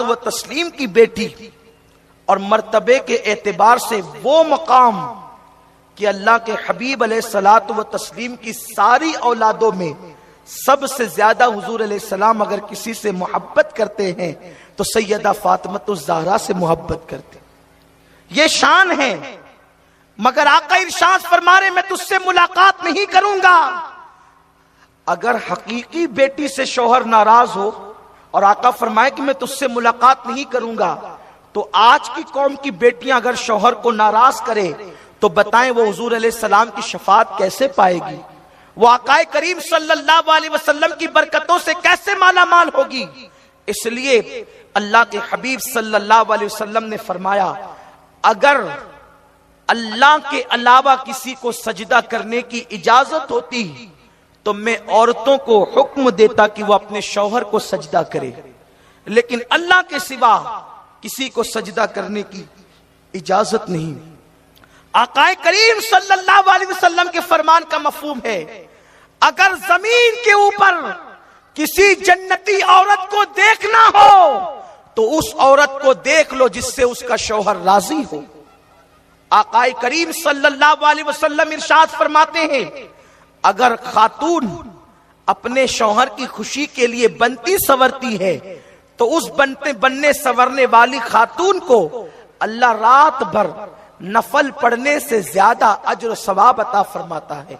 و تسلیم کی بیٹی اور مرتبے کے اعتبار سے وہ مقام کہ اللہ کے حبیب علیہ الصلوۃ و تسلیم کی ساری اولادوں میں سب سے زیادہ حضور علیہ السلام اگر کسی سے محبت کرتے ہیں تو سیدہ فاطمہ الزہرا سے محبت کرتے ہیں۔ یہ شان ہے، مگر آقا ارشاد فرما رہے میں تجھ سے ملاقات نہیں کروں گا۔ اگر حقیقی بیٹی سے شوہر ناراض ہو اور آقا فرمائے کہ میں تجھ سے ملاقات نہیں کروں گا، تو آج کی قوم کی بیٹیاں اگر شوہر کو ناراض کرے تو بتائیں وہ حضور علیہ السلام کی شفاعت کیسے پائے گی؟ وہ آقا کریم صلی اللہ علیہ وسلم کی برکتوں سے کیسے مالا مال ہوگی؟ اس لیے اللہ کے حبیب صلی اللہ علیہ وسلم نے فرمایا اگر اللہ کے علاوہ کسی کو سجدہ کرنے کی اجازت ہوتی تو میں عورتوں کو حکم دیتا کہ وہ اپنے شوہر کو سجدہ کرے، لیکن اللہ کے سوا کسی کو سجدہ کرنے کی اجازت نہیں۔ آقا کریم صلی اللہ علیہ وسلم کے فرمان کا مفہوم ہے اگر زمین کے اوپر کسی جنتی عورت کو دیکھنا ہو تو اس عورت کو دیکھ لو جس سے اس کا شوہر راضی ہو۔ آقا کریم صلی اللہ علیہ وسلم ارشاد فرماتے ہیں اگر خاتون اپنے شوہر کی خوشی کے لیے بنتی سورتی ہے تو اس بننے سورنے والی خاتون کو اللہ رات بھر نفل پڑھنے سے زیادہ اجر و ثواب عطا فرماتا ہے۔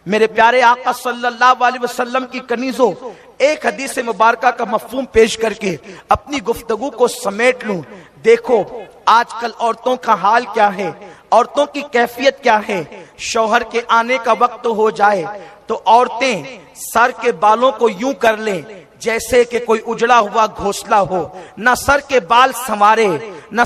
میرے پیارے آقا صلی اللہ علیہ وسلم کی کنیزوں، ایک حدیث مبارکہ کا مفہوم پیش کر کے اپنی گفتگو کو سمیٹ لوں۔ دیکھو آج کل عورتوں کا حال کیا ہے، عورتوں کی کیفیت کیا ہے۔ شوہر کے آنے کا وقت ہو جائے تو عورتیں سر کے بالوں کو یوں کر لیں جیسے کہ کوئی اجڑا ہوا گھونسلہ ہو، نہ سر کے بال سنوارے، نہ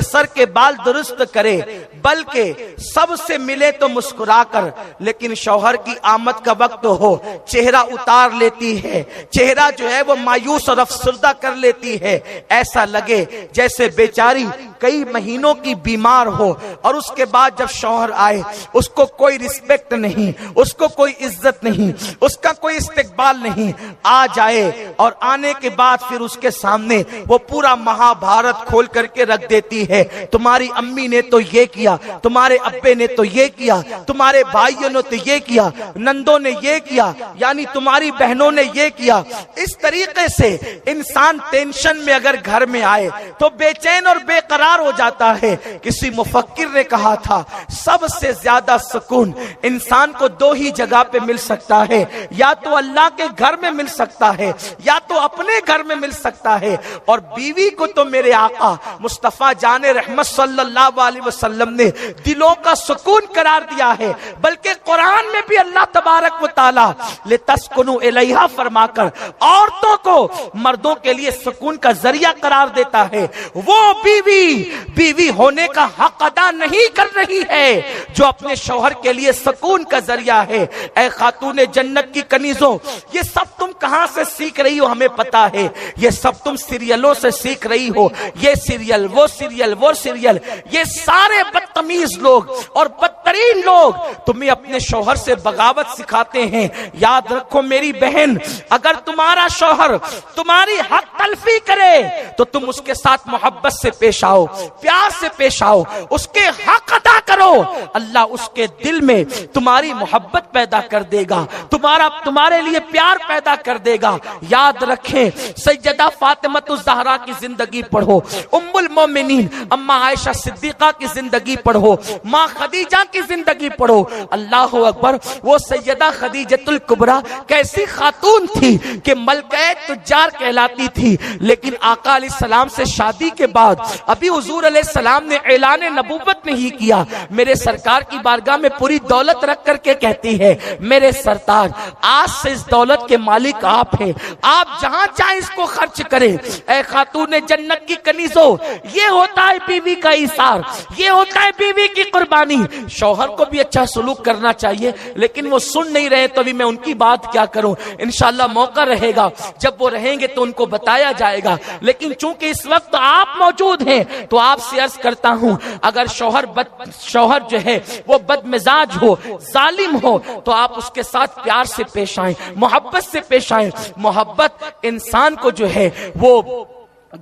سر کے بال درست کرے، بلکہ سب سے ملے تو مسکرا کر، لیکن شوہر کی آمد کا وقت ہو چہرہ اتار لیتی ہے، چہرہ جو ہے وہ مایوس اور افسردہ کر لیتی ہے، ایسا لگے جیسے بیچاری کئی مہینوں کی بیمار ہو، اور اس کے بعد جب شوہر آئے اس کو کوئی رسپیکٹ نہیں، اس کو کوئی عزت نہیں، اس کا کوئی استقبال نہیں۔ آ جائے اور آنے کے بعد پھر اس کے سامنے وہ پورا مہا بھارت کھول کر کے رکھ دیتی ہے، تمہاری امی نے تو یہ کیا، تمہارے ابے نے تو یہ کیا، تمہارے بھائیوں نے تو یہ کیا، نندوں نے یہ کیا، یعنی تمہاری بہنوں نے یہ کیا۔ اس طریقے سے انسان ٹینشن میں اگر گھر میں آئے تو بے چین اور بے قرار ہو جاتا ہے۔ کسی مفکر نے کہا تھا سب سے زیادہ سکون انسان کو دو ہی جگہ پہ مل سکتا ہے، یا تو اللہ کے گھر میں مل سکتا ہے یا تو اپنے گھر میں مل سکتا ہے، اور بیوی کو تو میرے آقا مصطفیٰ جان رحمت صلی اللہ علیہ وسلم نے دلوں کا سکون قرار دیا ہے، بلکہ قرآن میں بھی اللہ تبارک و تعالی لِتَسْكُنُوا إِلَيْهَا فرما کر عورتوں کو مردوں کے لیے سکون کا ذریعہ قرار دیتا ہے۔ وہ بیوی ہونے کا حق ادا نہیں کر رہی ہے جو اپنے شوہر کے لیے سکون کا ذریعہ ہے۔ اے خاتون جنت کی کنیزوں، یہ سب تم کہاں سے سیکھ رہی ہو ہمیں پتا ہے، یہ سب تم سیریلوں سے سیکھ رہی ہو، یہ سیریل وہ سیریل وہ سیریل، یہ سارے بدتمیز لوگ اور بدترین لوگ تمہیں اپنے شوہر سے بغاوت سکھاتے ہیں۔ یاد رکھو میری بہن، اگر تمہارا شوہر تمہاری حق تلفی کرے تو تم اس کے ساتھ محبت سے پیش آؤ، پیار سے پیش آؤ، اس کے حق ادا کرو، اللہ اس کے دل میں تمہاری محبت پیدا کر دے گا، تمہارے لیے پیار پیدا کر دے گا۔ یاد رکھیں سیدہ فاطمہ الزہرا کی زندگی پڑھو، ام المومنین اما عائشہ صدیقہ کی زندگی پڑھو، ماں خدیجہ کی زندگی پڑھو۔ اللہ اکبر، وہ سیدہ خدیجۃ الکبریٰ کیسی خاتون تھی کہ ملکہ تجار کہلاتی تھی، لیکن آقا علیہ السلام سے شادی کے بعد ابھی حضور علیہ السلام نے اعلان نبوت نہیں کیا، میرے سرکار کی بارگاہ میں پوری دولت رکھ کر کے کہتی ہے میرے سرتاج آج سے اس دولت کے مالک آپ ہیں، آپ جہاں چاہیں اس کو خرچ کریں۔ اے خاتون جنت کی کنیزوں، یہ ہوتا ہے بیوی کا ایثار، یہ ہوتا ہے بیوی کی قربانی۔ شوہر کو بھی اچھا سلوک کرنا چاہیے، لیکن وہ سن نہیں رہے تو بھی میں ان کی بات کیا کروں، انشاءاللہ موقع رہے گا جب وہ رہیں گے تو ان کو بتایا جائے گا، لیکن چونکہ اس وقت آپ موجود ہیں تو آپ سے عرض کرتا ہوں اگر شوہر جو ہے وہ بد مزاج ہو، ظالم ہو، تو آپ اس کے ساتھ پیار سے پیش آئیں، محبت سے پیش آئیں۔ محبت انسان کو جو ہے وہ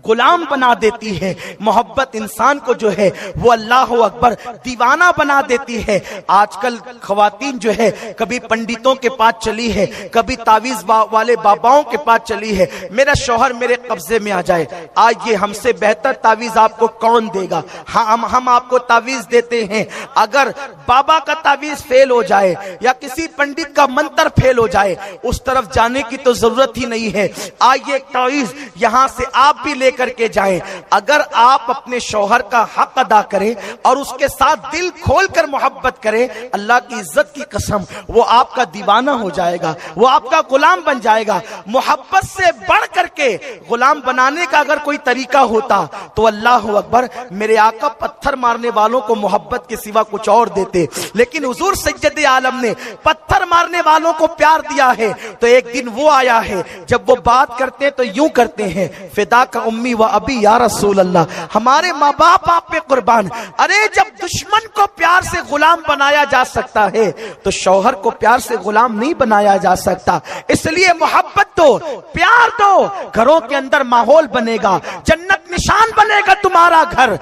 غلام بنا دیتی ہے، محبت انسان کو جو ہے وہ اللہ اکبر دیوانہ بنا دیتی ہے۔ آج کل خواتین جو ہے کبھی پنڈتوں کے پاس چلی ہے، کبھی تعویذ والے باباؤں کے پاس چلی ہے، میرا شوہر میرے قبضے میں آ جائے۔ آج یہ ہم سے بہتر تعویذ آپ کو کون دے گا؟ ہم آپ کو تعویذ دیتے ہیں، اگر بابا کا تعویذ فیل ہو جائے یا کسی پنڈت کا منتر فیل ہو جائے، اس طرف جانے کی تو ضرورت ہی نہیں ہے۔ آج یہ تعویذ یہاں سے آپ بھی لے کر کے جائیں۔ اگر آپ اپنے شوہر کا حق ادا کریں اور اس کے ساتھ دل کھول کر محبت کریں، اللہ کی عزت کی قسم وہ آپ کا دیوانہ ہو جائے گا، وہ آپ کا غلام بن جائے گا۔ محبت سے بڑھ کر کے غلام بنانے کا اگر کوئی طریقہ ہوتا تو اللہ اکبر میرے آقا پتھر مارنے والوں کو محبت کے سوا کچھ اور دیتے، لیکن حضور سید عالم نے پتھر مارنے والوں کو پیار دیا ہے۔ تو ایک دن وہ آیا ہے جب وہ بات کرتے تو یوں کرتے ہیں، فدا کا امی و ابی یا رسول اللہ، ہمارے ماں باپ آپ پہ قربان۔ ارے جب دشمن کو پیار سے غلام بنایا جا سکتا ہے تو شوہر کو پیار سے غلام نہیں بنایا جا سکتا۔ اس لیے محبت دو، پیار دو، گھروں کے اندر ماحول بنے گا، جنت نشان بنے گا تمہارا گھر۔